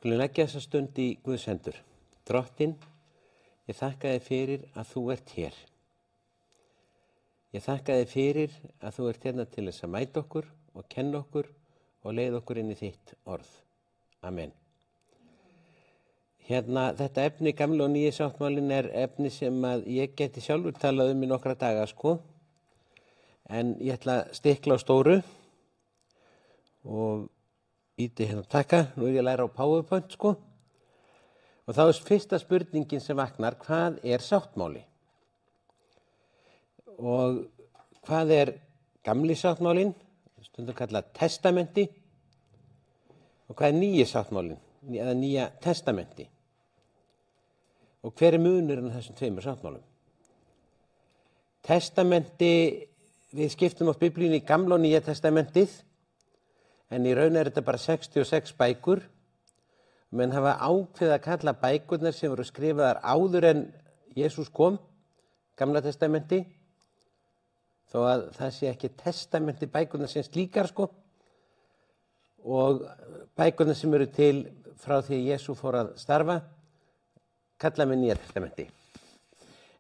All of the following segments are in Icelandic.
Skulum leggja þessa stund í Guðs hendur. Drottinn, ég þakka þér fyrir að þú ert hér. Ég þakka þér fyrir að þú ert hérna til þess að mæta okkur og kenna okkur og leiða okkur inn í þitt orð. Amen. Hérna, þetta efni, gamla og nýja sáttmálin, er efni sem að ég geti sjálfur talað um í nokkra daga, sko. En ég ætla að stikla á stóru og íti hérna að taka. Nú er ég að læra á PowerPoint, sko. Og þá er fyrsta spurningin sem vaknar, hvað er sáttmáli? Og hvað er gamli sáttmálin, stundum kallað testamenti, og hvað er nýji sáttmálin, eða nýja testamenti? Og hver er munurinn á þessum tveimur sáttmálum? Testamenti, við skiptum á Biblíunni í gamla og nýja testamentið, en í raun er þetta bara 66 bækur. Menn hafa ákveðið að kalla bækurnar sem voru skrifaðar áður en Jesús kom, gamla testamenti, þó að það sé ekki testamenti bækurnar sem slíkar, sko. Og bækurnar sem eru til frá því að Jesú fór að starfa, kalla með nýja testamenti.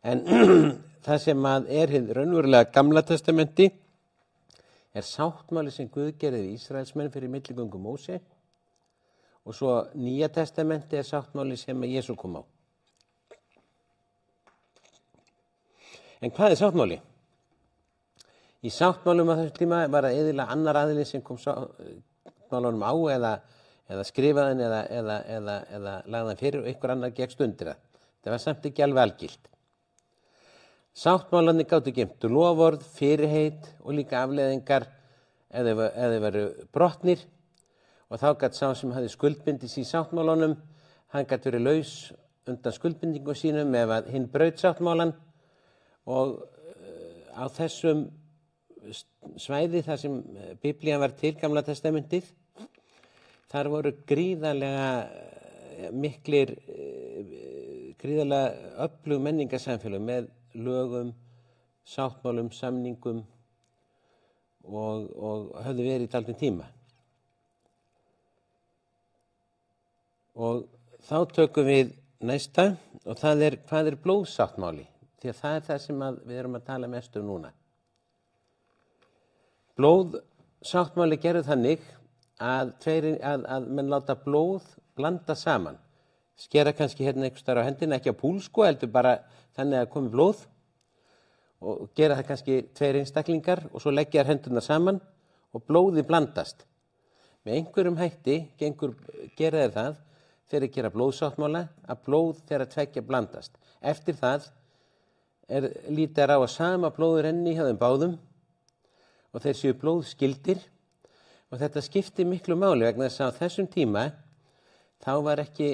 En það sem að er hið raunverulega gamla testamenti er sáttmáli sem Guð gerði við Ísraelsmenn fyrir milligöngu Móse, og svo nýja testamenti er sáttmáli sem að Jesú kom á. En hvað er sáttmáli? Í sáttmálum á þessum tíma var það iðulega annar aðili sem kom sáttmálunum á eða skrifaðan eða lagðan fyrir og einhver annar gekkst undir það. Það var samt ekki alveg algilt. Sáttmálarnir gátu geymt loforð, fyrirheit og líka afleiðingar eða veru brotnir, og þá gat sá sem hafði skuldbindis í sáttmálunum, hann gat verið laus undan skuldbindingum sínum ef að hinn braut sáttmálan, og á þessum svæði þar sem Biblían var til, gamla testamentið, þar voru gríðarlega miklir, gríðarlega öflug menningarsamfélög með lögum, sáttmálum, samningum og höfðu verið í dálítinn tíma. Og þá tökum við næsta, og það er, hvað er blóðsáttmáli? Því að það er það sem við erum að tala mest um núna. Blóðsáttmáli gerðu þannig að menn láta blóð blanda saman. Skera kannski hérna einhvers staðar á hendina, ekki á púl, sko, heldur bara þannig að komi blóð, og gera það kannski 2 einstaklingar og svo leggja þær hendurnar saman og blóði blandast. Með einhverjum hætti gera þeir það þegar þeir gera blóðsáttmála, að blóð þeirra tveggja blandast. Eftir það lítar á að sama blóður renni hjá þeim báðum og þeir séu blóðskyldir, og þetta skiptir miklu máli vegna þess að á þessum tíma þá var ekki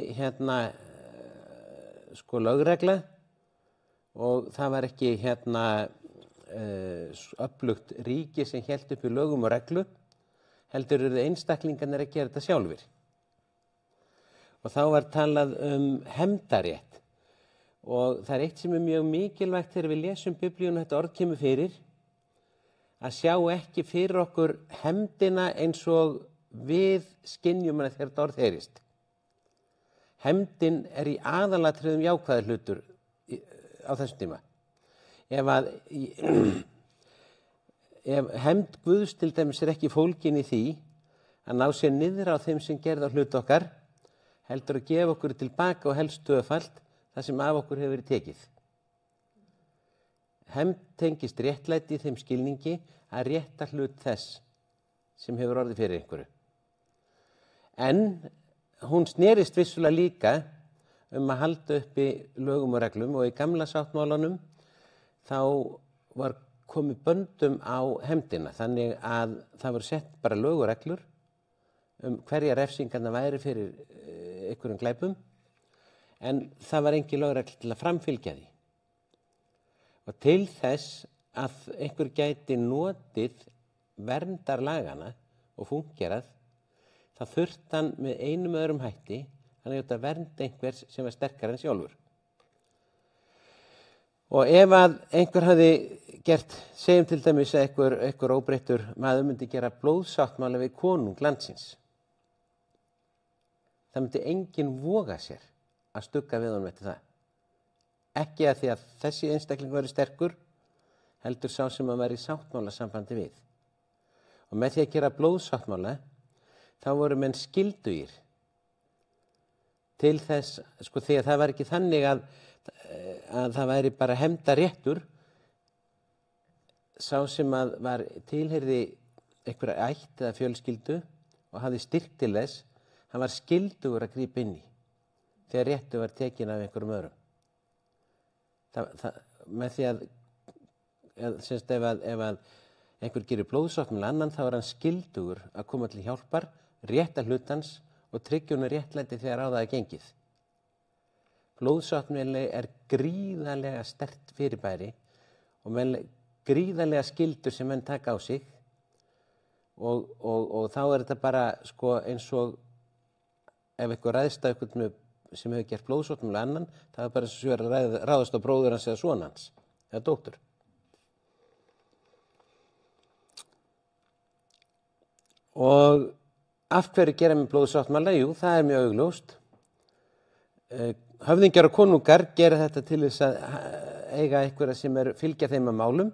lögregla, og það var ekki öflugt ríki sem hélt upp í lögum og reglu, heldur eru einstaklingarnir að gera þetta sjálfir. Og þá var talað hefndarétt, og það er eitt sem er mjög mikilvægt þegar við lesum Biblíuna, þetta orð kemur fyrir, að sjá ekki fyrir okkur hefndina eins og við skynjum hana þegar þetta orð heyrist. Hefndin er í aðalatriðum jákvæður hlutur á þessum tíma. Ef hefnd Guðs til dæmis er ekki fólgin í því að ná sér niður á þeim sem gerði á hlut okkar, heldur að gefa okkur tilbaka og helst tvöfalt það sem af okkur hefur verið tekið. Hefnd tengist réttlæti í þeim skilningi að rétta hlut þess sem hefur orðið fyrir einhverju. En hún snerist vissulega líka að halda uppi lögum og reglum, og í gamla sáttmálanum þá var komið böndum á hefndina, þannig að það voru sett bara lög og reglur hverja refsingarna væri fyrir einhverjum glæpum, en það var engin lögregla til að framfylgja því. Og til þess að einhver gæti notið verndarlagana og fungerað, þá þurfti hann með einum öðrum hætti að vernda einhvers sem var sterkar en sjálfur. Og ef að einhver hafði gert, segjum til dæmis að einhver óbreyttur maður myndi gera blóðsáttmála við konung landsins, það myndi enginn voga sér að stugga við honum eftir það. Ekki að því að þessi einstakling væri sterkur, heldur sá sem að væri í sáttmálasambandi við. Og með því að gera blóðsáttmála, þá voru menn skyldugir til þess, sko, því að það var ekki þannig að það væri bara hefndaréttur. Sá sem að var tilheyrði einhverja ætt eða fjölskyldu og hafði styrk til þess, hann var skyldugur að grípa inn í þegar réttur var tekin af einhverjum öðrum. Með því að semst ef að einhver gerir blóðsáttmála annan, þá er hann skyldugur að koma til hjálpar, rétta hlutans og tryggja honum réttlæti þegar á það er gengið. Blóðsáttmáli er gríðarlega sterkt fyrirbæri og gríðarlega skyldur sem menn taka á sig og þá er þetta bara sko eins og ef einhver ræðst á einhvern sem hefur gert blóðsáttmála annan, það er bara eins og að ráðast á bróður hans eða son hans eða dóttur. Og af hverju gera með blóðsáttmála? Jú, það er mjög augljóst. Höfðingjar og konungar gera þetta til þess að eiga einhverja sem fylgja þeim að málum,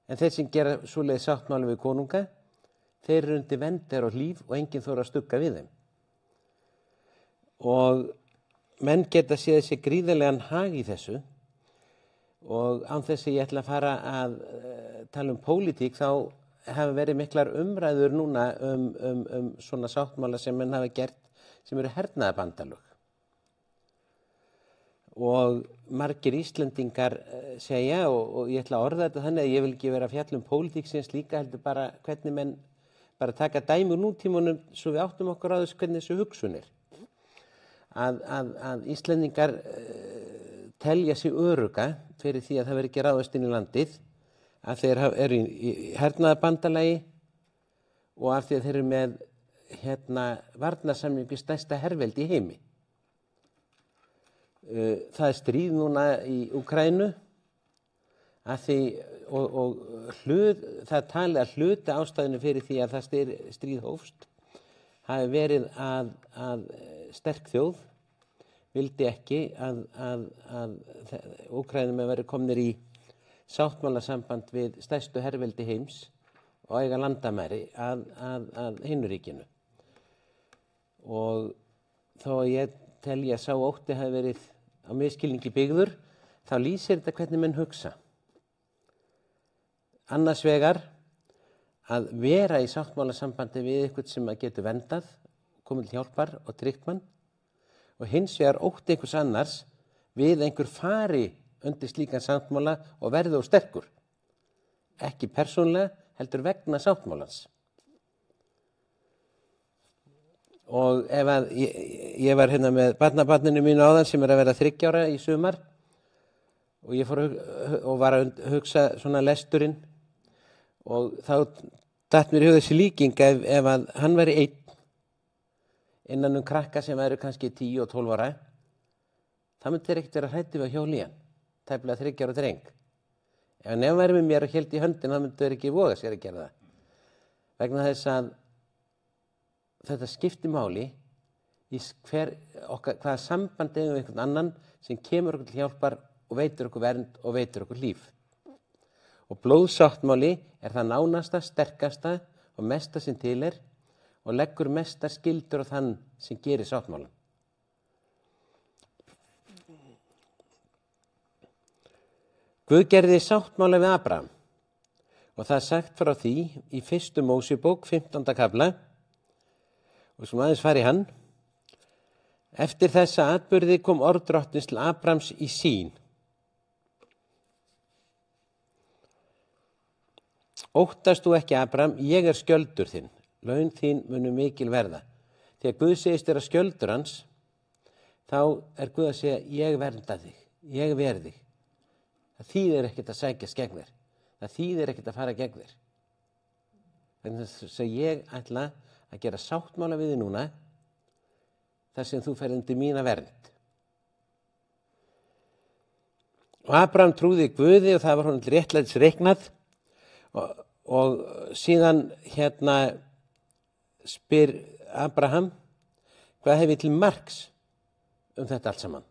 en þeir sem gera svoleiðis sáttmála við konunga, þeir eru undir vernd þeirra og hlíf og enginn þorir að stugga við þeim. Og menn geta séð þessi gríðarlegan hag í þessu og án þess að ég ætla að fara að tala pólitík, þá hafa verið miklar umræður núna svona sáttmála sem menn hafa gert sem eru hernaðarbandalög. Og margir Íslendingar segja, og ég ætla að orða þetta þannig að ég vil ekki vera að fjalla pólitík síns líka, heldur bara hvernig menn bara taka dæmi úr nútímanum svo við áttum okkur á þessu hvernig þessu hugsun er. Að Íslendingar telja sig örugga fyrir því að það veri ekki ráðast inn í landið, að þeir eru í hernaðarbandalagi og af því að þeir eru með varnarsamningu stærsta herveldi í heimi. Það er stríð núna í Úkraínu það er talið að hluta ástæðinu fyrir því að það stríð hófst hafi verið að sterk þjóð vildi ekki að Úkraínumenn væru komnir í sáttmálasamband við stærstu herveldi heims og eiga landamæri að hinu ríkinu. Og þó að ég telja að sá ótti hafi verið á misskilningi byggður, þá lýsir þetta hvernig menn hugsa. Annars vegar að vera í sáttmálasambandi við eitthvað sem að getur verndað, komið til hjálpar og tryggt mann, og hins vegar ótti einhvers annars við einhver fari undir slíkan sáttmála og verði of sterkur. Ekki persónulega, heldur vegna sáttmálans. Og ef að ég var hérna með barnabarninu mínu áðan sem að vera 3 ára í sumar og ég fór og var að hugsa svona lesturinn og þá datt mér í hug þessi líking ef að hann væri einn innan krakka sem væru kannski 10 og 12 ára, það myndi þeir ekkert vera hræddir við að hjóla í hann, tæplega 3 ára dreng. Ef hann væri með mér og hélt í höndin, þá myndi þeir ekki voga sér að gera það. Vegna þess að þetta skiptir máli í hvaða samband eigum við einhvern annan sem kemur okkur til hjálpar og veitir okkur vernd og veitir okkur líf. Og blóðsáttmáli er það nánasta, sterkasta og mesta sem til og leggur mestar skyldur á þann sem gerir sáttmálan. Guð gerði sáttmála við Abraham og það er sagt frá því í 1. Mósebók 15. kafla og sem aðeins fari hann. Eftir þessa atburði kom orð Drottins til Abrahams í sýn. Óttast þú ekki, Abraham, ég er skjöldur þinn, laun þín munu mikil verða. Þegar Guð segist þér að skjöldur hans, þá er Guð að segja, ég vernda þig, ég ver þig. Það þýðir ekkert að sækjast gegn þér. Það þýðir ekkert að fara gegn þér. Þannig að ég ætla að gera sáttmála við þig núna, þar sem þú fer undir mína vernd. Og Abraham trúði Guði og það var honum réttlætis reiknað og síðan spyr Abraham, hvað hefði til marks þetta allt saman.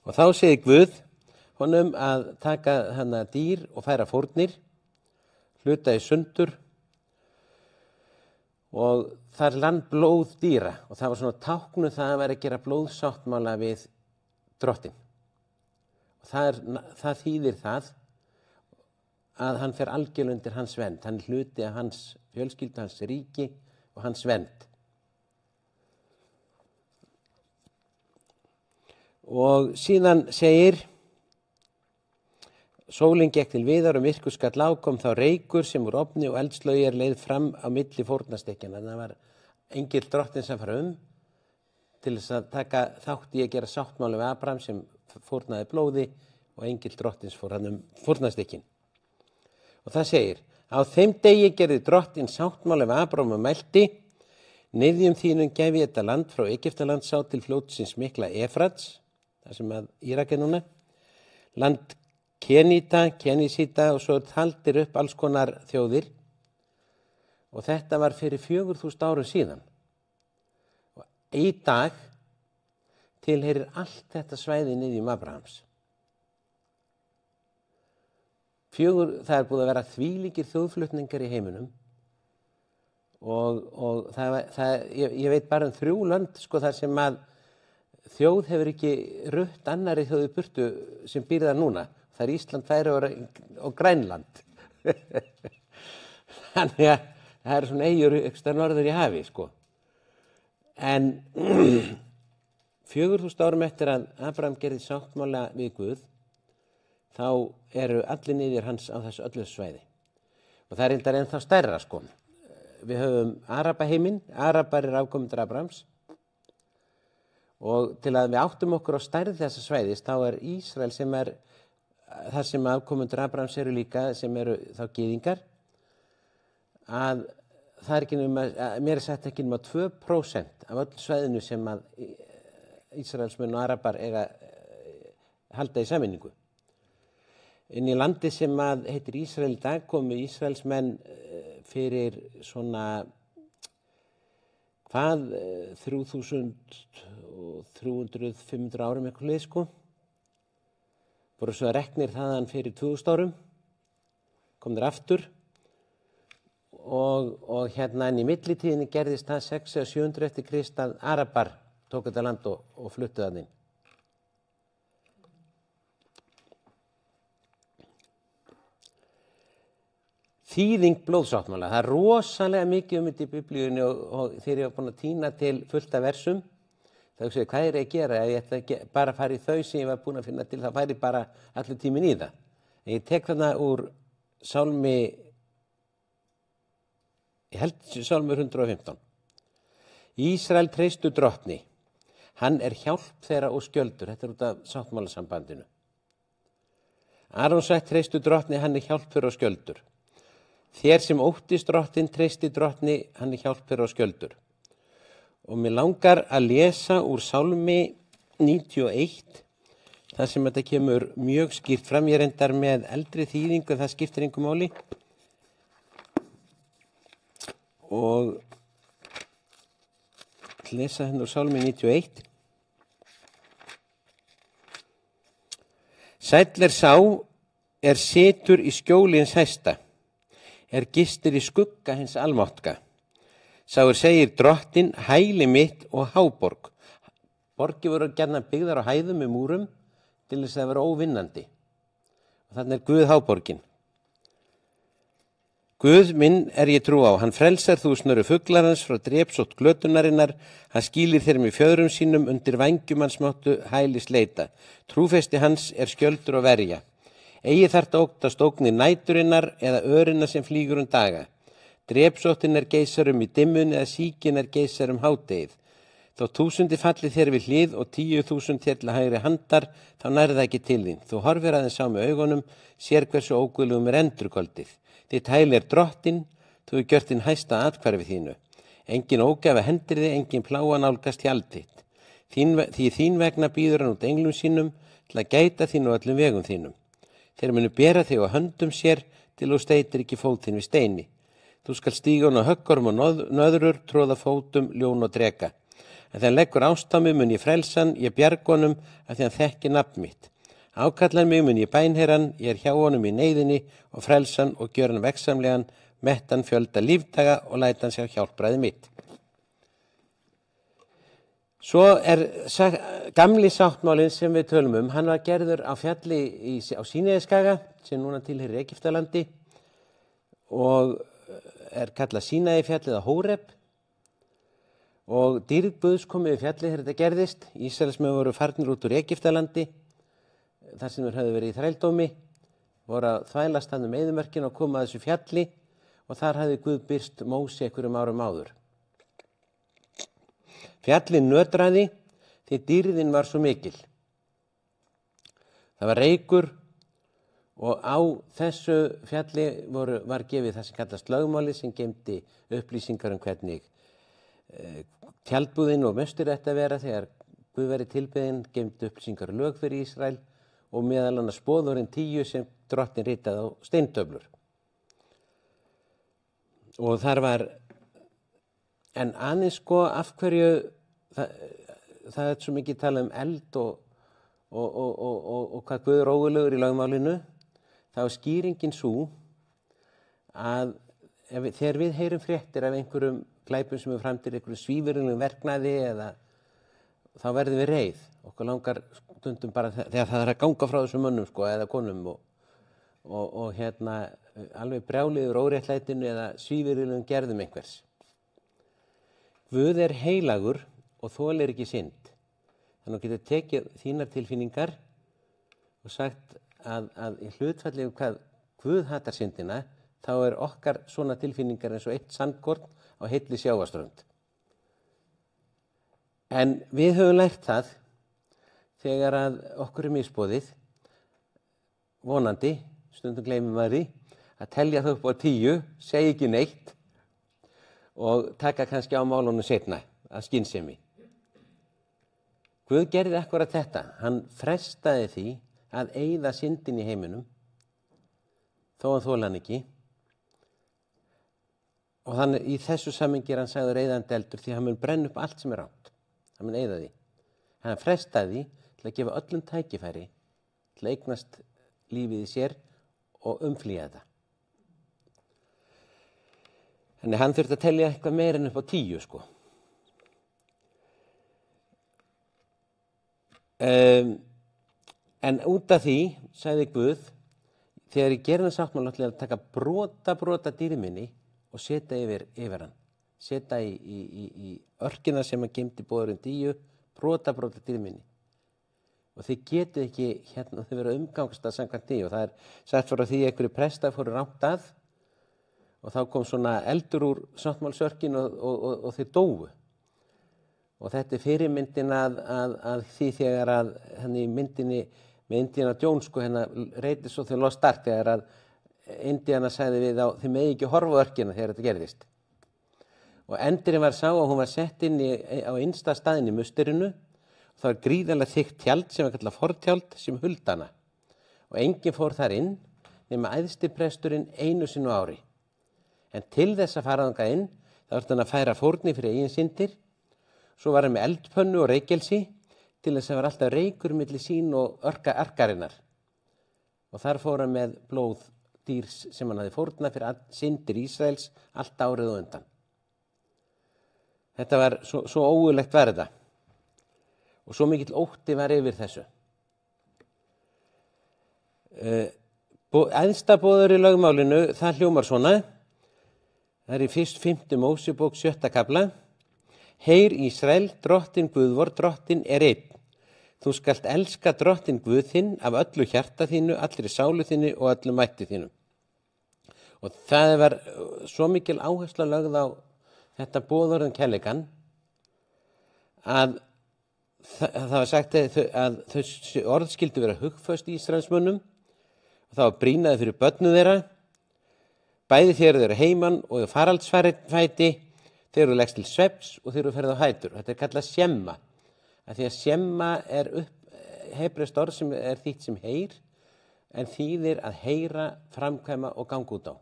Og þá segir Guð honum að taka hana dýr og færa fórnir, hluta í sundur og þar land blóð dýra og það var svona táknu það að vera að gera blóðsáttmála við drottinn. Og það þýðir það að hann fer algjörlega undir hans vernd. Hann er hluti af hans fjölskyldu, hans ríki og hans vernd. Og síðan segir, sólin gekk til viðar og myrkur skall á, kom þá reykur sem úr ofni og eldslaugar leið fram á milli fórnastekkjanna. Það var engill drottins að fara til þess að taka þátt í að gera sáttmála við Abraham sem fórnaði blóði og engill drottins fór hann fórnastekkin. Og það segir, á þeim degi gerði drottin sáttmála við Abraham og mælti, niðjum þínum gef ég þetta land frá Egyptaland sá til fljótsins mikla Efrats, það sem að Írak er núna, land Kenita, Kenisíta og svo taldir upp alls konar þjóðir og þetta var fyrir 4000 árum síðan. Og í dag tilheyrir allt þetta svæði niðjum Abrahams. Það er búið að vera þvílíkir þjóðflutningar í heiminum og ég veit bara 3 lönd þar sem að þjóð hefur ekki rutt annarri þjóði burtu sem býr þar núna. Það er Ísland, Færeyjar og Grænland. Þannig að það er svona eyjur ekstra norður í hafi, En 4000 árum eftir að Abraham gerði sáttmála við Guð, þá eru allir niðjar hans á þessu öllu svæði. Og það er reyndar ennþá stærra, Við höfum Arabaheiminn, Arabar er afkomendur Abrahams. Og til að við áttum okkur á stærð þessa svæðis, þá er Ísrael sem er þar sem afkomendur Abrahams eru líka, sem eru þá gyðingar, að það er ekki mér er sagt ekki nema 2% af öllu svæðinu sem að Ísraelsmenn og Arabar eiga halda í sameiningu. Inn í landi sem að heitir Ísrael í dag komu Ísraelsmenn fyrir svona 3300-500 árum eitthvað leið, voru svo reknir þaðan fyrir 2000 árum, kom þeir aftur og hérna en í millitíðinni gerðist það 600 eða 700 eftir Krist að Arabar tók þetta land og fluttu það inn. Þýðing blóðsáttmála, það er rosalega mikið þetta í biblíunni og þegar ég var búin að tína til fullt af versum, þá hugsaði hvað er ég að gera? Ég ætla ekki bara að fara í þau sem ég var búin að finna til, það færi bara allir tíminn í það. En ég tek þarna úr sálmi, ég held sálmur 115. Ísrael treystu drottni, hann er hjálp þeirra og skjöldur, þetta er út af sáttmálasambandinu. Aron sagt treystu drottni, hann er hjálp þeirra og skjöldur. Þér sem óttist drottin, treysti drottni, hann er hjálp þeirra og skjöldur. Og mér langar að lesa úr sálmi 91, þar sem þetta kemur mjög skýrt fram. Ég reyndar með eldri þýðingu, það skiptir engu máli. Og lesa henni úr sálmi 91. Sæll er sá, er situr í skjóli hins hæsta, er gistir í skugga hins almáttga. Sá segir drottin, hæli mitt og háborg. Borgir voru gjarnan byggðar á hæðum með múrum til þess að vera óvinnandi. Og þannig er Guð háborgin. Guð minn er ég trú á, hann frelsar þúsnöru fuglarans frá drepsótt glötunarinnar, hann skýlir þeim í fjöðrum sínum undir vængjum hans máttu hælis leita. Trúfesti hans er skjöldur og verja. Eigi þarft að óttast ógnir næturinnar eða örina sem flýgur daga. Drepsóttin er geisarum í dimmun eða síkin er geisarum hádegið. Þó 1000 falli þér við hlið og 10.000 þér til hægri handar, þá nærði það ekki til þín. Þú horfir aðeins á með augunum, sér hversu óguðlegum er endurgoldið. Þitt hæli er drottin, þú hefur gjört þinn hæsta athvarfi þínu. Engin ógæfa hendir þig, engin pláa nálgast hjald þitt. Því þín vegna býður hann út englum sínum til að gæta þín og öllum vegum þínum. Þeir munu bera þig á höndum sér til þú steytir ekki fót þinn við steini. Þú skal stíga hún á höggorm og nöðrur, tróða fótum, ljón og dreka. En þegar hann leggur ást á mig mun ég frelsa hann, ég bjarga honum af því hann þekki nafn mitt. Ákallar mig mun ég bænheyra hann, ég hjá honum í neyðinni og frelsa hann og gjör hann vegsamlegan, mettan fjölda lífdaga og læta hann sér hjálpræði mitt. Svo gamli sáttmálinn sem við tölum hann var gerður á fjalli á Sínaískaga sem núna tilheyrir Egyptalandi og kallað Sínaífjallið á Hóreb og dýrð Guðs komið í fjallið þegar þetta gerðist. Ísraelsmenn voru farnir út úr Egyptalandi þar sem þeir höfðu verið í þrældómi, voru að þvælast hann eyðimörkin og koma að þessu fjalli og þar hafði Guð birst Móse einhverjum árum áður. Fjallið nötraði því dýrðin var svo mikil. Það var reykur og á þessu fjalli var gefið það sem kallast lögmáli sem geymdi upplýsingar hvernig tjaldbúðin og möstur ætti að vera þegar Guð væri tilbeðinn, geymdi upplýsingar lög fyrir Ísrael og meðal annars boðorðin 10 sem drottinn ritaði á steintöflur. Og þar var, en aðeins af hverju, það svo mikið talað eld og hvað Guð ógurlegur í lögmálinu, þá skýringin svo að þegar við heyrum fréttir af einhverjum glæpum sem framdir einhverjum svívirðulegum verknaði þá verðum við reið. Okkur langar stundum bara þegar það að ganga frá þessum mönnum eða konum og alveg brjáliður óréttlætinu eða svívirðulegum gerðum einhvers. Guð heilagur og þolir ekki synd. Þannig að getur tekið þínar tilfinningar og sagt að í hlutfalli hvað Guð hatar syndina, þá okkar svona tilfinningar eins og eitt sandkorn á heilli sjávarströnd. En við höfum lært það þegar að okkur misboðið, vonandi, stundum gleymum maður því, að telja það upp á 10, segja ekki neitt og taka kannski á málunum seinna að skynsemi. Guð gerði akkúrat þetta. Hann frestaði því að eyða syndin í heiminum, þó hann þola hann ekki. Og þannig í þessu samhengi hann sagður eyðandi eldur því hann mun brenna upp allt sem rangt. Hann mun eyða því. Hann frestaði til að gefa öllum tækifæri til að eignast lífið í sér og umflýja þetta. Þannig hann þurfti að telja eitthvað meira en upp á 10 En út af því, sagði Guð, þegar ég gerði sáttmála til að taka brota dýrminni og setja yfir hann. Setja í örkina sem hann geymdi boðorðin 10, brota dýrminni. Og þið getið ekki þið verið umgangast að samkvæmt því og það sagt frá því einhverju prestar fóru rangt að og þá kom svona eldur úr sáttmálsörkin og þeir dóu. Og þetta fyrirmyndin að því þegar að í myndinni með Indiana Jones reytið svo þegar Lost Ark þegar að Indiana sagði við þið megi ekki horfa á örkina þegar þetta gerðist. Og endurinn var sá að hún var sett inn á innsta staðinn í musterinu og það var gríðarlega þykkt tjald sem var kallað fortjald sem huldi hana. Og enginn fór þar inn nema æðsti presturinn einu sinni á ári. En til þess að fara þangað inn þá þurfti hann að færa fórnir fyrir eigin syndir. Svo var hann með eldpönnu og reykelsi til þess að var alltaf reykur milli sín og arkarinnar. Og þar fór hann með blóð dýrs sem hann hafði fórnað fyrir syndir Ísraels allt árið og undan. Þetta var svo ógurlegt var þetta. Og svo mikill ótti var yfir þessu. Æðsta boður í lögmálinu, það hljómar svona. Það í 5. Mósebók 7. kafla. Heyr Ísrael, drottinn Guð vor, drottinn einn. Þú skalt elska drottinn Guð þinn af öllu hjarta þínu, allri sálu þinni og öllu mætti þínu. Og það var svo mikil áhersla lögð á þetta boðorðin kærleikann að það var sagt að þau orð skyldu vera hugföst í Ísraelsmönnum og það var brýnaði fyrir börnum þeirra, bæði þegar þeir eru heiman og faraldsfæti, þegar þú leggst til svefns og þegar þú ferð á hætur. Þetta kallað sjemma. Því að sjemma hebreist orð sem þýtt sem heyr, en þýðir að heyra, framkvæma og ganga út á.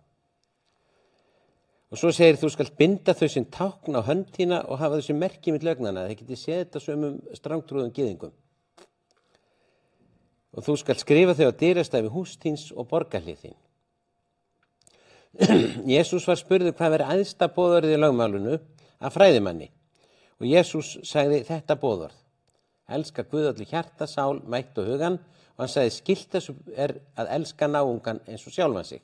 Og svo segir þú skalt binda þau sem tákn á hönd þína og hafa þessi merki milli augnanna. Þeir geti séð þetta sömum strangtrúðum gyðingum. Og þú skalt skrifa þau á dyrastæfi hús þíns og borgarhlið þín. Jesús var spurður hvað veri æðsta boðorðið í lögmálinu af fræðimanni. Og Jesús sagði þetta boðorð: elska Guð öllu hjarta, sál, mætt og hugan. Og hann sagði skylt þessu er að elska náungan eins og sjálfan sig.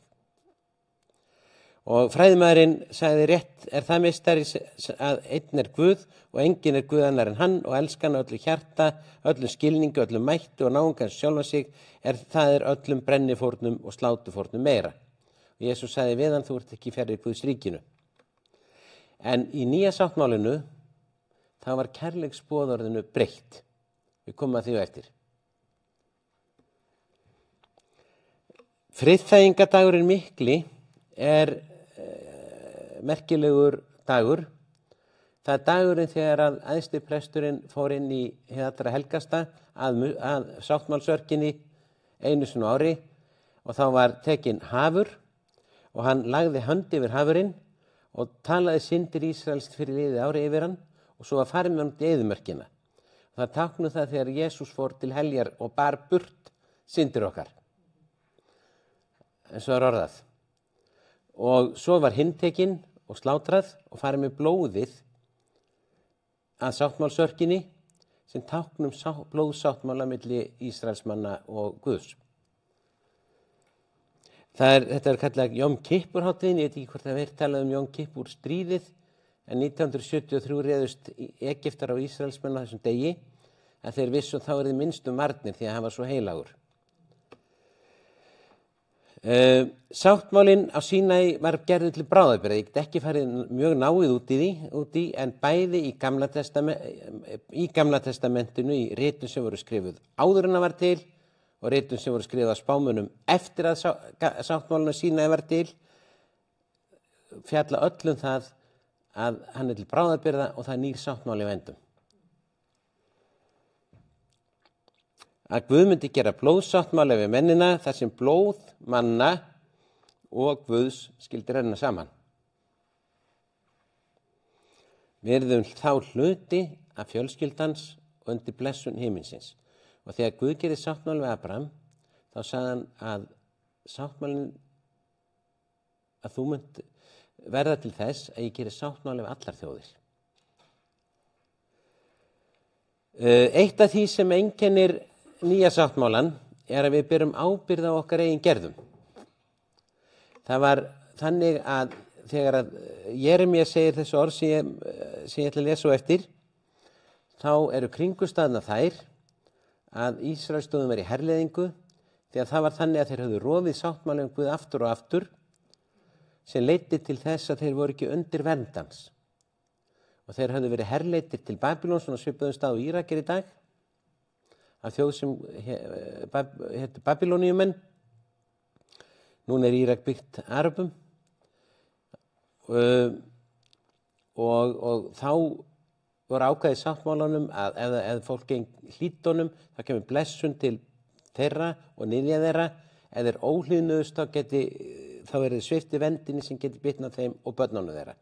Og fræðimaðurinn sagði rétt er það meistari að einn er Guð og enginn er Guð annar en hann og elskan öllu hjarta, öllum skilningu, öllum mættu og náungan sjálfan sig það er öllum brennifórnum og slátufórnum meira. Og Jesús sagði við hann, þú ert ekki fjarri Guðs ríkinu. En í nýja sáttmálinu þá var kærleiksboðorðinu breytt. Við komum að því á eftir. Friðþægingadagurinn mikli er merkilegur dagur. Það er dagurinn þegar að æðsti presturinn fór inn í hið allra helgasta að sáttmálsörkinni einu sinni á ári og þá var tekinn hafur og hann lagði hönd yfir hafurinn og talaði syndir Ísraels fyrir liðið ári yfir hann og svo var farið með hann til eyðimörkina. Það táknaði það þegar Jesús fór til heljar og bar burt syndir okkar. En svo er orðað. Og svo var hinn tekinn og slátrað og farið með blóðið að sáttmálsörkinni sem táknum blóðsáttmála milli Ísraelsmanna og Guðs. Þetta er kallað Jom Kippur hátíðin, ég veit ekki hvort það verið talað Jom Kippur stríðið, en 1973 réðust Egyptar á Ísraelsmenn á þessum degi, að þeir vissu þá er þið minnstum varnir því að hann var svo heilagur. Sáttmálinn á Sínai var gerður til bráðabirgða. Ég get ekki farið mjög náið út í en bæði í Gamla testamentinu í ritum sem voru skrifuð áður en það var til og ritum sem voru skrifuð á spámunum eftir að sáttmálinn á Sínai var til fjalla öllum það að hann er til bráðabirgða og það er nýr sáttmáli í vændum. Að Guð myndi gera blóðsáttmála við mennina þar sem blóð manna og Guðs skyldi renna saman. Við erum þá hluti af fjölskyldans og undir blessun himinsins. Og þegar Guð gerði sáttmála við Abraham, þá sagði hann að sáttmálinn að þú munt verða til þess að ég geri sáttmála við allar þjóðir. Eitt af því sem einkennir nýja sáttmálan er að við berum ábyrgð á okkar eigin gerðum. Það var þannig að þegar að Jeremía segir þessu orð sem ég ætla að lesa á eftir, þá eru kringumstæðna þær að Ísraelsþjóðin var í herleiðingu því að það var þannig að þeir höfðu rofið sáttmála Guð aftur og aftur sem leiddi til þess að þeir voru ekki undir verndans. Og þeir höfðu verið herleiddir til Babylons og svipuðum stað og Írak í dag af þjóð sem hétu Babyloniumenn. Núna er Írak byggt Arabum og þá voru ákvæði sáttmálanum að ef fólk geng hlítunum þá kemur blessun til þeirra og niðja þeirra. Ef þeir óhlýðnuðust þá er þið svipti vendinni sem geti bitnað þeim og börnunum þeirra.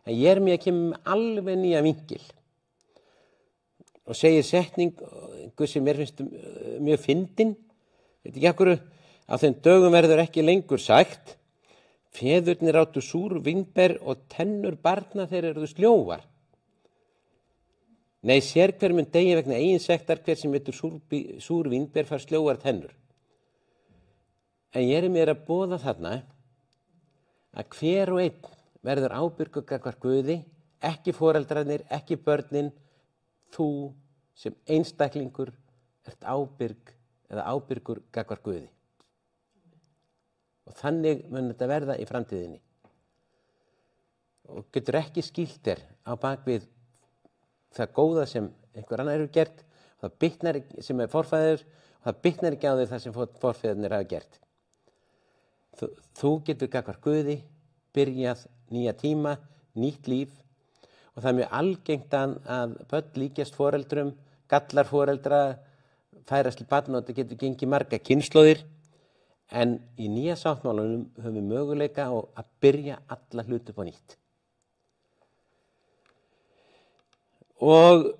En Jeremía kemur með alveg nýja vinkil og segir setningu sem mér finnst mjög fyndin. Veit ekki af hverju, á þeim dögum verður ekki lengur sagt: feðurnir áttu súr vínber og tennur barna þeir eru sljóvar. Nei, sér hver mun degi vegna eigin sektar, hver sem veitur súr vínber fær sljóvar tennur. En Jeremía er að boða þarna að hver og einn verður ábyrgur gagnvart Guði, ekki foreldrarnir, ekki börnin. Þú sem einstaklingur ert ábyrgur gagnvart Guði. Og þannig mun þetta verða í framtíðinni. Og getur ekki skýlt þér á bakvið það góða sem einhver annar hefur gert, það bitnar sem er forfæður, og það bitnar ekki á þér það sem forfæðurnir hafa gert. Þú getur gagnvart Guði byrjað nýja tíma, nýtt líf. Og það er mjög algengt að börn líkjast foreldrum, gallar foreldra, færast til barn og þetta getur gengið marga kynslóðir. En í nýja sáttmálanum höfum við möguleika á að byrja alla hluti upp á nýtt. Og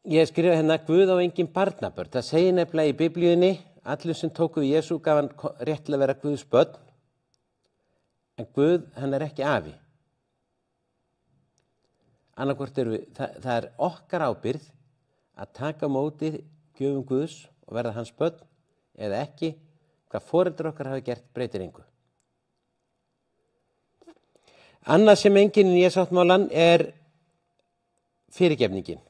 ég skrifa hérna Guð á engin barnabörn. Það segir nefnilega í Biblíunni, allir sem tóku við Jesú gaf hann rétt til að vera Guðs börn, en Guð, hann er ekki afi. Annarkvort það er okkar ábyrgð að taka á móti gjöfum Guðs og verða hans börn, eða ekki, hvað foreldrar okkar hafa gert breytir engu. Annað sem enginn í nýja sáttmálan er fyrirgefningin.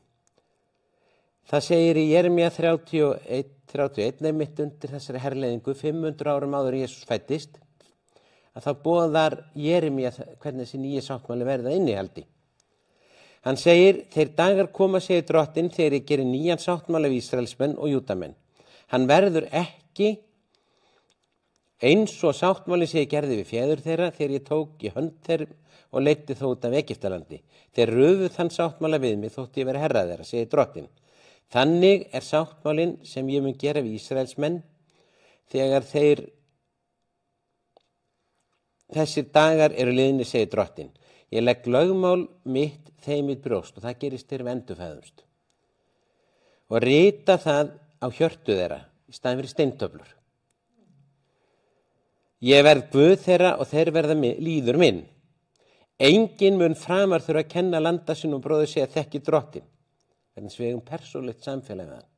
Það segir í Jeremía 31 mitt undir þessari herleiðingu, 500 árum áður Jesús fæddist, að þá boðar Jeremía hvernig þessi nýja sáttmáli verða innihaldi. Hann segir, þeir dagar koma, segir drottinn, þegar ég gerir nýjan sáttmála við Ísraelsmenn og Júdamenn. Hann verður ekki eins og sáttmáli sem ég gerði við feður þeirra þegar ég tók í hönd þeirra og leiddi þó út af Egyptalandi. Þeir röfuðu þann sáttmála við mig þótt ég veri herra þeirra, segir drottinn. Þannig er sáttmálinn sem ég mun gera við Ísraelsmenn þegar þessir dagar eru liðnir, segir drottinn. Ég legg lögmál mitt þeim í brjóst og það gerist þeir við endurfæðumst. Og rita það á hjörtu þeirra í staðinn fyrir steintöflur. Ég verð Guð þeirra og þeir verða líður minn. Enginn mun framar þurfa að kenna landa sinn og bróður sig að þekki drottinn. Þannig við eigum persónulegt samfélag við hann.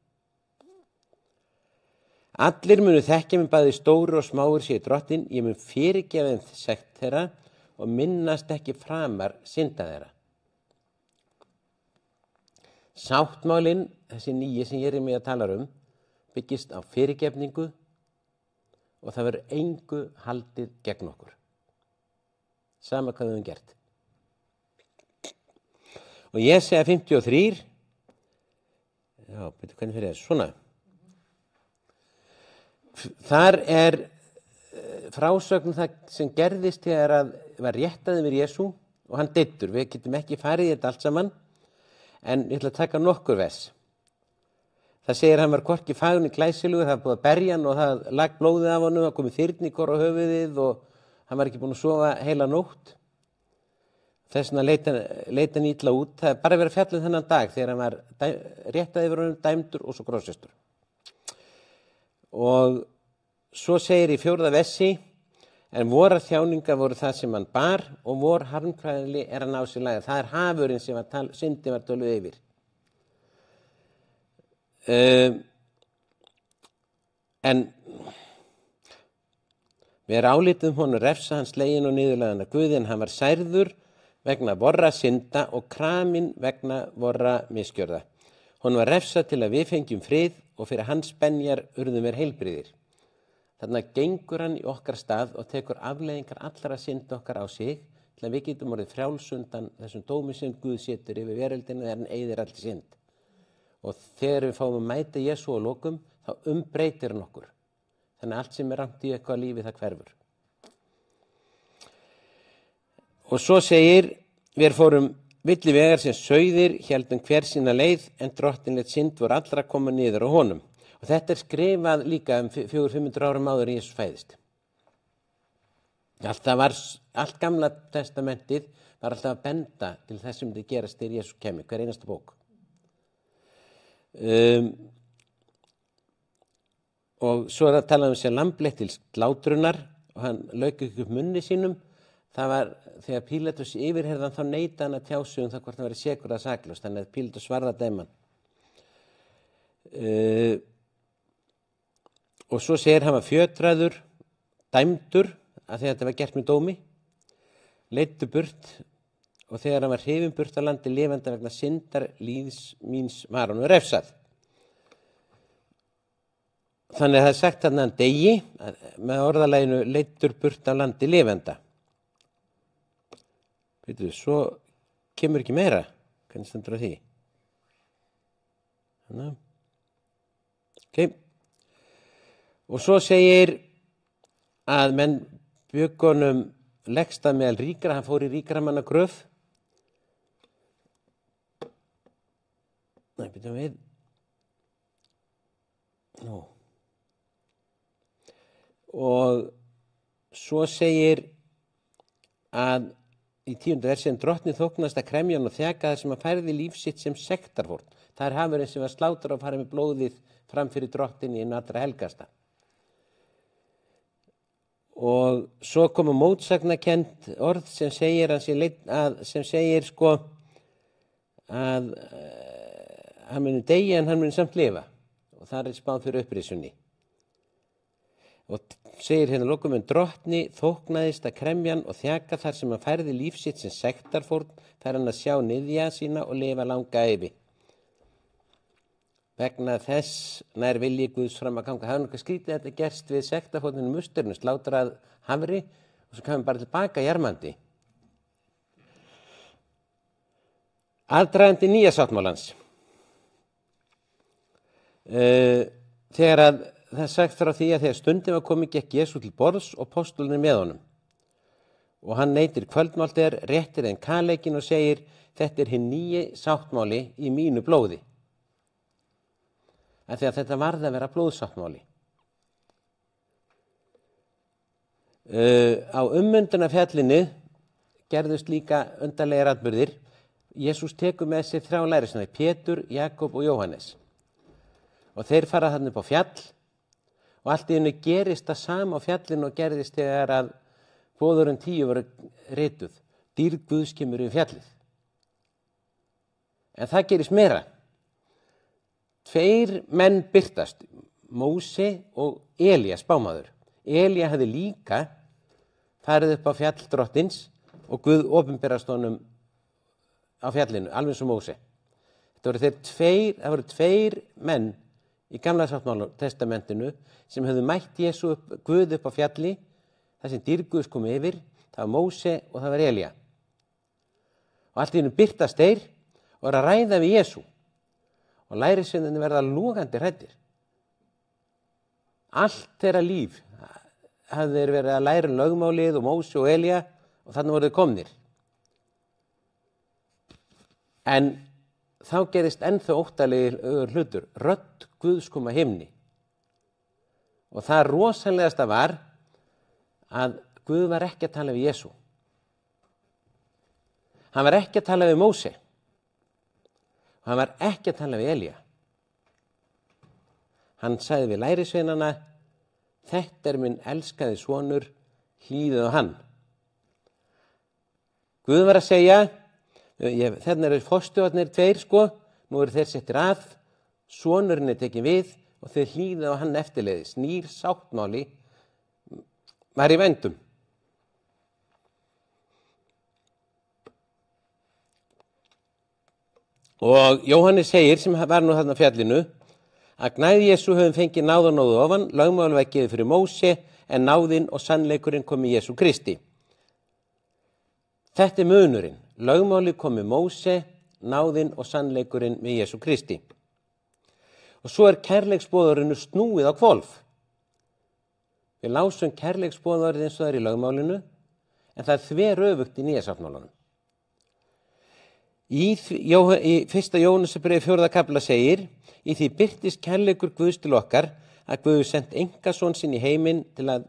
Allir munu þekkja mig bæði stóru og smáir, segir drottinn. Ég mun fyrirgefa þeim sekt þeirra og minnast ekki framar synda þeirra. Sáttmálinn, þessi nýji sem ég er með að tala byggist á fyrirgefningu og það verður engu haldið gegn okkur. Sama hvað við höfum gert. Og ég segja 53, betur hvernig fyrir þessu, svona. Þar er frásögn það sem gerðist þegar að var réttað yfir Jesú og hann deyddur. Við getum ekki farið í þetta allt saman, en ég ætla að taka nokkur vers. Það segir hann var hvorki fagurinn glæsilegur, það var búið að berja hann og það lag blóðið af honum, það komið þyrnikor á höfuðið og hann var ekki búinn að sofa heila nótt. Þess vegna leit hann illa út. Það er bara verið að fjalla þennan dag þegar hann var réttað yfir honum, dæmdur og svo krossfestur. Og svo segir í 4. versi, en vorar þjáningar voru það sem hann bar og vor harmkvæðli er hann á sig lagað. Það er hafurinn sem syndin var töluð yfir. En við álitum honum refsa hans slegin og niðurlagðan af Guði, en hann var særður vegna vorra synda og kraminn vegna vorra misgjörða. Honum var refsað til að við fengjum frið og fyrir hans benjar urðum við heilbrigðir. Þannig gengur hann í okkar stað og tekur afleiðingar allra synda okkar á sig til að við getum orðið frjálsundan þessum dómi sem Guð setur yfir veröldina þegar hann eyðir allt synd. Og þegar við fáum að mæta Jesú á lokum, þá umbreytir hann okkur. Þannig allt sem er rangt í eitthvað lífi, það hverfur. Og svo segir, við fórum villi vegar sem sauðir, héldum hver sína leið, en drottinlegt synd voru allra að koma niður á honum. Og þetta er skrifað líka 400-500 árum áður Jesús fæðist. Allt gamla testamentið var alltaf að benda til þess sem þetta gerast þegar Jesús kemur, hver einasta bók. Og svo er að tala sér lambleitt til slátrunar og hann lauk ekki upp munni sínum. Það var þegar Pílatus yfirheyrði hann, þá neitaði hann að tjá sig það hvort hann væri sekur eða saklaus, þannig að Pílatus varð að dæma hann. Og svo segir hann var fjötraður, dæmdur, að því að þetta var gert með dómi, leiddur burt, og þegar hann var hrifinn burt á landi lifandi vegna syndar líðs míns var hann refsað. Þannig að það er sagt að hann degi með orðalaginu leiddur burt á landi lifanda. Veitu, svo kemur ekki meira. Hvernig stendur á því? Þannig. Ok. Og svo segir að menn bjöggunum leggstað meðal ríkra, hann fór í ríkra manna gröf. Nei, byrjum við. Nú. Og svo segir að í 10. versi en drottni þóknast að kremja hann og þjaka þar sem hann færði líf sitt sem sektarfórn. Það er hafurinn sem var slátur að fara með blóðið fram fyrir drottin í einu allra helgasta. Og svo koma mótsagnakend orð sem segir að hann muni deyja en hann muni samt lifa. Og það er spáð fyrir upprisunni. Og segir hérna lokum en drottni þóknaðist að kremjan og þjaka þar sem hann færði líf sitt sem sektarfórn þar hann að sjá niðja sína og lifa langa ævi. Vegna þess nær vilji Guðs fram að ganga. Það er nokkuð skrítið að þetta gerst við sektarfórninu musturinn, slátrað hafri og svo kemur bara tilbaka jarmandi. Aðdragandi nýja sáttmálans. Þegar að það er sagt frá því að þegar stundin var komið gekk Jesú til borðs og postulunni með honum. Og hann neytir kvöldmáltíðar, réttir þeim kaleikin og segir þetta er hinn nýji sáttmáli í mínu blóði. Af því að þetta varð að vera blóðsáttmáli. Á ummyndunarfjallinu gerðust líka undarlegir atburðir. Jesús tekur með sér 3 lærisveinar, Pétur, Jakob og Jóhannes. Og þeir fara þarna upp á fjall og allt í einu gerist það sama á fjallinu og gerðist þegar að boðorðin 10 voru rituð. Dýrð Guðs kemur yfir fjallið. En það gerist meira. 2 menn birtast, Móse og Elías spámaður. Elía hefði líka farið upp á fjall drottins og Guð opinberast honum á fjallinu, alveg sem Móse. Það voru 2 menn í gamla sáttmálatestamentinu sem höfðu mætt Guð upp á fjalli, þar sem dýrð Guðs kom yfir, það var Móse og það var Elía. Og allt í einu birtast þeir og eru að ræða við Jesú. Og lærisveinarnir verða logandi hræddir. Allt þeirra líf hafði þeir verið að læra lögmálið og Móse og Elía og þannig voru þeir komnir. En þá gerist ennþá óttalegir hlutur. Rödd Guðs kom að himni. Og það rosalegasta var að Guð var ekki að tala við Jesú. Hann var ekki að tala við Móse. Og hann var ekki að tala við Elía. Hann sagði við lærisveinana, þetta er minn elskaði sonur, hlýðið á hann. Guð var að segja, þarna eru forstjóðarnir 2, nú eru þeir settir að, sonurinn er tekin við og þeir hlýðið á hann eftirleiðis. Nýr sáttmáli var í vændum. Og Jóhannes segir, sem var nú þarna á fjallinu, að gnæði Jesú höfum fengið náð og nóðu ofan, lögmál var gefið fyrir Móse, en náðinn og sannleikurinn kom í Jesú Kristi. Þetta er munurinn. Lögmáli kom með Móse, náðinn og sannleikurinn með Jesú Kristi. Og svo er kærleiksboðorðinu snúið á hvolf. Við lásum kærleiksboðorðið eins og það er í lögmálinu, en það er þveröfugt í nýja sáttmálanum. Í 1. Jóhannesarbréfi 4. kafla segir, í því birtist kærleikur Guðs til okkar að Guð sent einkason sinn í heiminn til að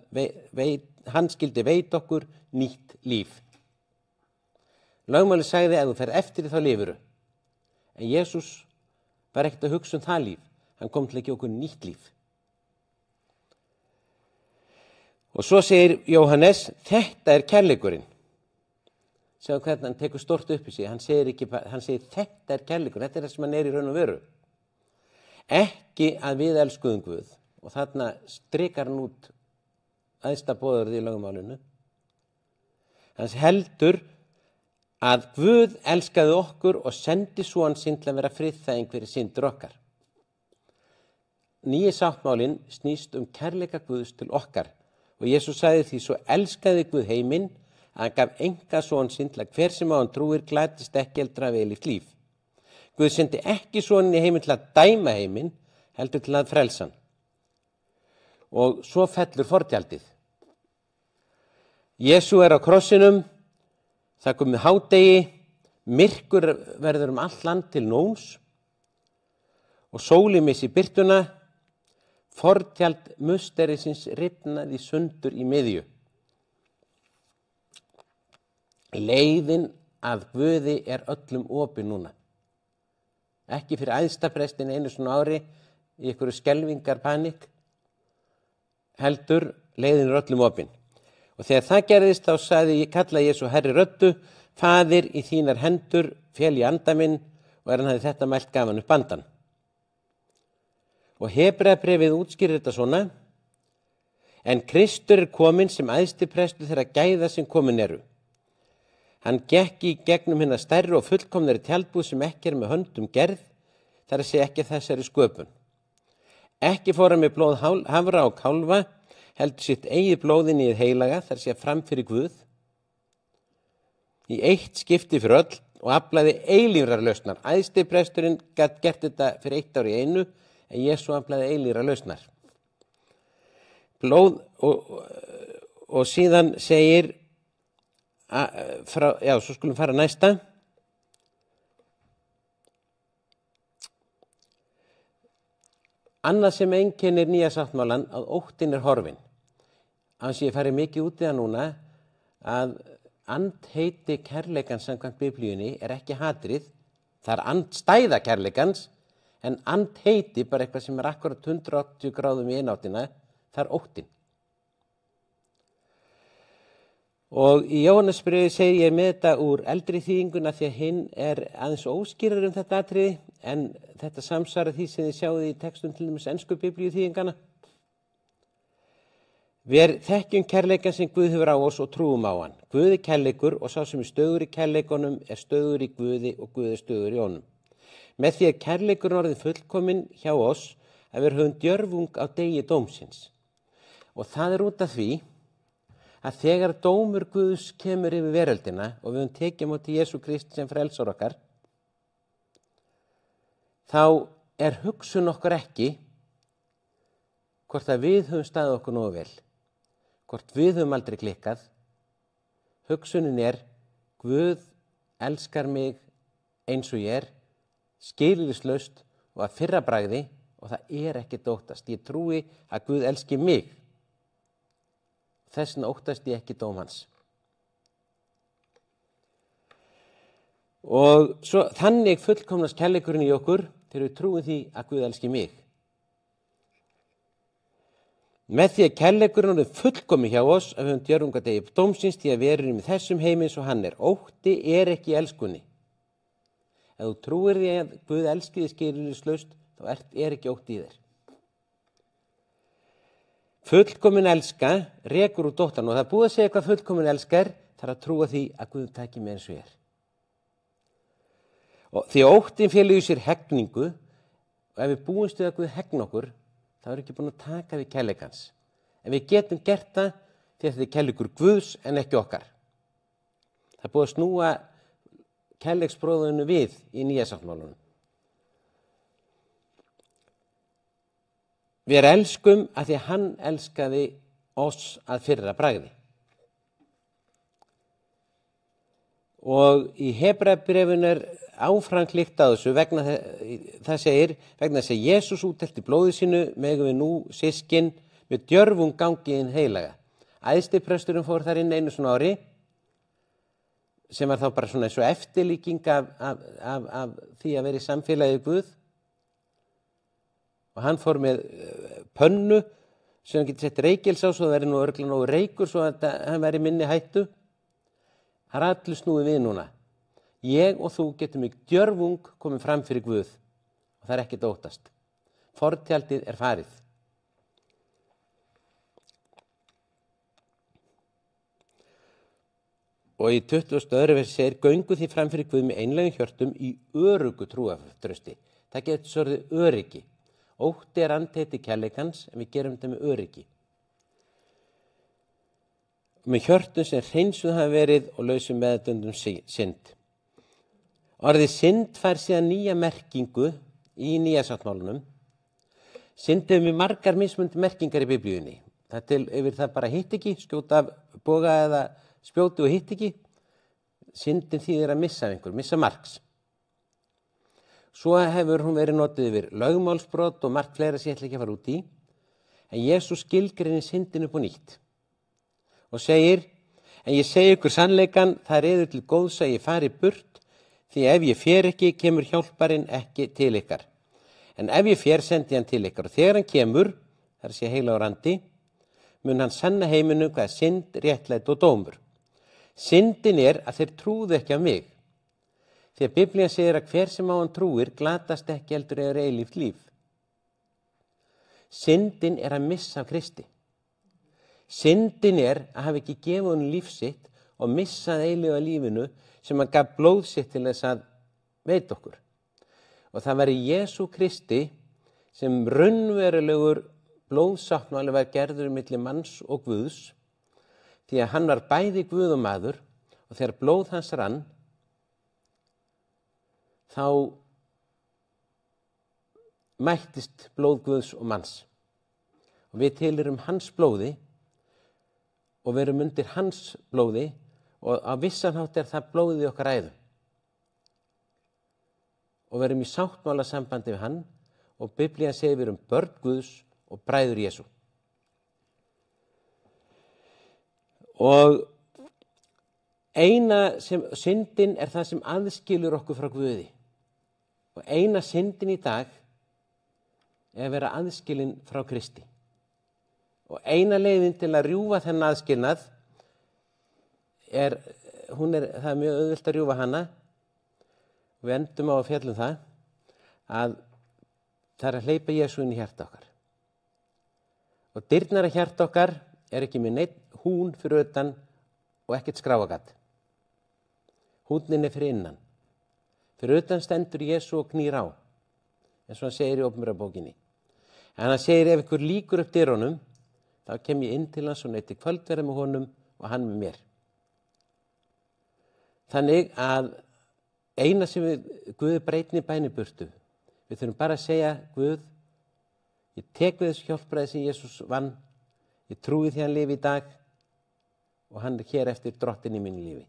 hann skildi veita okkur nýtt líf. Lögmáli sagði að þú fer eftir því þá lifuru. En Jesús var ekkert að hugsa það líf. Hann kom til að gefa okkur nýtt líf. Og svo segir Jóhannes, þetta er kærleikurinn. Sjáðu hvernig hann tekur stort upp í sig. Hann segir þetta er kærleikurinn. Þetta er það sem hann er í raun og veru. Ekki að við elskuðum Guð. Og þarna strikar hann út æðsta boðorðið í lögmálinu. Hann heldur að Guð elskaði okkur og sendi son sinn til að vera friðþæging fyrir syndir okkar. Nýji sáttmálinn snýst kærleika Guðs til okkar. Og Jesús sagði því svo elskaði Guð heiminn að hann gaf einkason sinn til að hver sem á hann trúir glætist ekki eldra eilíft líf. Guð sendi ekki sonin í heiminn til að dæma heiminn, heldur til að frelsa hann. Og svo fellur fortjaldið. Jesú er á krossinum, það komið hádegi, myrkur verður allt land til nóns og sólin missir birtuna, Fortjald musterisins rifnaði sundur í miðju. Leiðin að Guði öllum opin núna. Ekki fyrir æðstaprestin einu svona ári í einhverju skelfingar panik, heldur leiðin öllum opin. Og þegar það gerðist þá kallaði Jesú Herri röddu, Faðir, í þínar hendur féll í anda minn, og hann hafði þetta mælt gaf hann upp andan. Og Hebreabréfið útskýrir þetta svona: en Kristur kominn sem æðstiprestur þeirra gæða sem komin eru. Hann gekk í gegnum hina stærri og fullkomnari tjaldbúð sem ekki með höndum gerð, þar að segja ekki þessari sköpun. Ekki fór hann með blóð hafra og kálfa, heldur sitt eigið blóðin í heilaga, þar að segja fram fyrir Guð, í eitt skipti fyrir öll, og aflaði eilífrar lausnar. Æðstipresturinn gat gert þetta fyrir 1 ár í einu, en Jesú aflaði eilífrar lausnar. Blóð og síðan segir, svo skulum fara næsta. Annað sem einkennir nýja sáttmálan, að óttinn horfinn. Annars ég farið mikið út í það núna, að andheiti kærleikans samkvæmt Biblíunni ekki hatrið, það andstæða kærleikans, en andheiti, bara eitthvað sem akkurat 180 gráðum í eináttina, það óttinn. Og í Jóhannesbréfi segir ég með þetta úr eldri þýðinguna, því að hinn aðeins óskýrar þetta atriði, en þetta samsvarar því sem þið sjáðu í textum til dæmis ensku Biblíu þýðingana. Við þekkjum kærleikann sem Guð hefur á oss og trúum á hann. Guð kærleikur, og sá sem stöðugur í kærleikunum stöðugur í Guði, og Guð stöðugur í honum. Með því að kærleikurinn orðið fullkominn hjá oss, að við höfum djörfung á degi dómsins. Og það út af því að þegar dómur Guðs kemur yfir veröldina, og við höfum tekið á móti Jesú Krist sem frelsar okkar, þá hugsun okkar ekki hvort að við höfum staðið okkur nógu vel, hvort við höfum aldrei klikkað. Hugsunin Guð elskar mig eins og ég skilyrðislaust og að fyrra bragði, og það ekkert óttast. Ég trúi að Guð elski mig. Þess vegna óttast ég ekki dóm hans. Og svo þannig fullkomnast kærleikurinn í okkur þegar við trúum því að Guð elski mig. Með því að kærleikurinn er fullkomi hjá oss, að við höfum djörfung á degi dómsins, því að við erum í þessum heimi eins og hann Ótti ekki elskunni. Ef þú trúir því að Guð elski þig skilyrðislaust, þá ekki ótti í þér. Fullkomin elska rekur úr dóttan, og það búið að segja hvað fullkomin elskar, þarf að trúa því að Guð taki mig eins og ég Og því óttin felur í sér hegningu, og ef við búumst við að Guð hegna okkur, þá ekki búin að taka við kærleikans. En við getum gert það því að þetta kærleikur Guðs en ekki okkar. Það búið að snúa kærleiksbróðinu við í nýja sáttmálanum. Við elskum að því að hann elskaði oss að fyrra bragði. Og í Hebreabréfinu áfram klíkt á þessu vegna þess að Jesús úthelti blóði sínu, megum við nú systkin með djörfung gangi inn heilaga. Æðstipresturinn fór þar inn einu svona ári, sem var þá bara svona eins og eftirlíking af því að vera í samfélagi Guð. Og hann fór með pönnu sem hann getur sett reykils á, svo það veri nú örugglega nógu reykur svo að hann veri minni hættu. Það allir snúið við núna. Ég og þú getum í djörfung komið fram fyrir Guð, og það ekkert óttast. Fortjaldið farið. Og í 22. versi segir: göngu því fram fyrir Guð með einlægum hjörtum í öruggu trúartrausti. Það getur svo orðið öryggi. Ótti andheiti kærleikans, en við gerum þetta með öryggi. Með hjörtum sem hreinsuð hafa verið og lausum meðvitund synd. Orðið synd fær síðan nýja merkingu í nýja sáttmálanum. Synd hefur með margar mismunandi merkingar í Biblíunni. Yfir það bara hitt ekki, skjóta af boga eða spjóti og hitt ekki. Syndin þýðir að missa einhver, missa marks. Svo hefur hún verið notuð yfir lögmálsbrot og margt fleira sem ég ætla ekki að fara út í. En Jesús skilgreinir syndin upp á nýtt og segir, en ég segi ykkur sannleikann, það er til góðs að ég fari burt, því ef ég fer ekki, kemur hjálparinn ekki til ykkar. En ef ég fer, sendi hann til ykkar. Og þegar hann kemur, þar sé heilagur andi, mun hann sanna heiminum hvað er synd, réttlæti og dómur. Syndin er að þeir trúðu ekki af mig. Því að Biblían segir að hver sem á hann trúir glatast ekki heldur eða eilíft líf. Syndin er að missa af Kristi. Syndin er að hafa ekki gefið honum líf sitt og missað eilífa lífinu sem hann gaf blóð sitt til þess að veita okkur. Og það var í Jesú Kristi sem raunverulegur blóðsáttmáli var gerður milli manns og Guðs, því að hann var bæði Guð og maður, og þegar blóð hans rann, þá mættist blóð Guðs og manns. Og við tilheyrum hans blóði og verum undir hans blóði, og á vissan hátt er það blóðið í okkar æðum. Og verum í sáttmála sambandi við hann, og Biblían segir við erum börn Guðs og bræður Jesú. Og syndin er það sem aðskilur okkur frá Guði. Og eina syndin í dag er að vera aðskilin frá Kristi. Og eina leiðin til að rjúfa þennan aðskilnað það er mjög auðvelt að rjúfa hana. Við endum á að fjalla það, að það er að hleypa Jesú inn í hjarta okkar. Og dyrnar að hjarta okkar er ekki með neitt hún fyrir utan og ekkert skráagat. Húnin er fyrir innan. Fyrir utan stendur Jesú og knýr á, eins og hann segir í Opinberabókinni. En hann segir, ef ykkur líkur upp dyrunum, þá kem ég inn til hans og neyti kvöldverða með honum og hann með mér. Þannig að eina sem Guð breytni bæni burtu. Við þurfum bara að segja, Guð, ég tek við þessu hjálpræði sem Jesús vann, ég trúi því hann lifi í dag og hann er hér eftir drottinn í mínu lífi.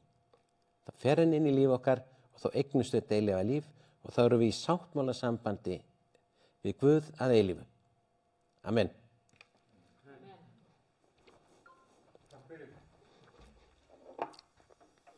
Það fer hann inn í líf okkar og þá eignumst við þetta eilífa líf og þá erum við í sáttmála sambandi við Guð að eilífu. Amen.